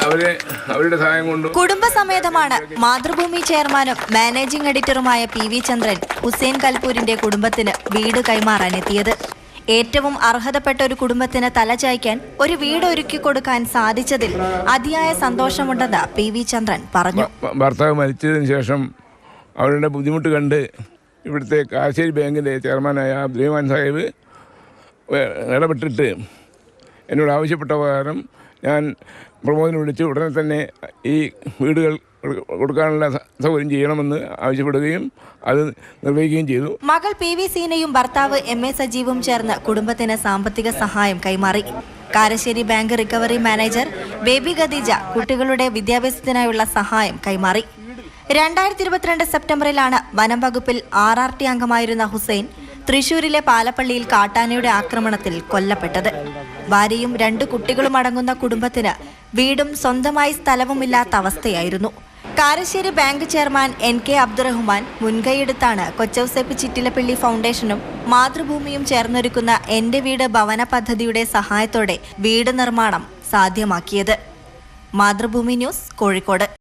അവരുടെ സഹായം കൊണ്ട് കുടുംബസമേതമാണ് മാതൃഭൂമി ചെയർമാനും മാനേജിംഗ് എഡിറ്ററുമായ PV ചന്ദ്രൻ ഹുസൈൻ കൽപൂരിന്റെ കുടുംബത്തിന് വീട് കൈമാറാനെത്തിയത്. ഏറ്റവും അർഹതപ്പെട്ട ഒരു കുടുംബത്തിന് തലചായ്ക്കാൻ ഒരു വീട് ഒരുക്കി കൊടുക്കാൻ സാധിച്ചതിൽ അതിയായ സന്തോഷമുണ്ടെന്ന് PV ചന്ദ്രൻ പറഞ്ഞു. ഭർത്താവ് മരിച്ചതിന് ശേഷം അവരുടെ ബുദ്ധിമുട്ട് കണ്ട് ഇവിടുത്തെ കാശ്ശേരി ബാങ്കിൻ്റെ ചെയർമാനായ അബ്ദുറഹ്മാൻ സാഹിബ് ഇടപെട്ടിട്ട് എന്നോട് ആവശ്യപ്പെട്ട പ്രകാരം ഞാൻ പ്രമോദിനെ വിളിച്ച് ഉടനെ തന്നെ ഈ വീടുകൾ കൊടുക്കാനുള്ള സൗകര്യം ചെയ്യണമെന്ന് ആവശ്യപ്പെടുകയും അത് നിർവഹിക്കുകയും ചെയ്തു. മകൾ PV സീനയും ഭർത്താവ് MA സജീവും ചേർന്ന് കുടുംബത്തിന് സാമ്പത്തിക സഹായം കൈമാറി. Karassery bank recovery manager Baby Khadeeja കുട്ടികളുടെ വിദ്യാഭ്യാസത്തിനായുള്ള സഹായം കൈമാറി. 2022 സെപ്റ്റംബറിലാണ് വനം വകുപ്പിൽ RRT അംഗമായിരുന്ന ഹുസൈൻ തൃശൂരിലെ പാലപ്പള്ളിയിൽ കാട്ടാനയുടെ ആക്രമണത്തിൽ കൊല്ലപ്പെട്ടത്. ഭാര്യയും 2 കുട്ടികളും അടങ്ങുന്ന കുടുംബത്തിന് വീടും സ്വന്തമായി സ്ഥലവുമില്ലാത്ത അവസ്ഥയായിരുന്നു. Karassery bank chairman NK Abdurahman മുൻകൈയെടുത്താണ് കൊച്ചൗസേപ്പ് ചിറ്റിലപ്പള്ളി ഫൗണ്ടേഷനും മാതൃഭൂമിയും ചേർന്നൊരുക്കുന്ന എന്റെ വീട് ഭവന പദ്ധതിയുടെ സഹായത്തോടെ വീട് നിർമ്മാണം സാധ്യമാക്കിയത്. മാതൃഭൂമി ന്യൂസ്, കോഴിക്കോട്.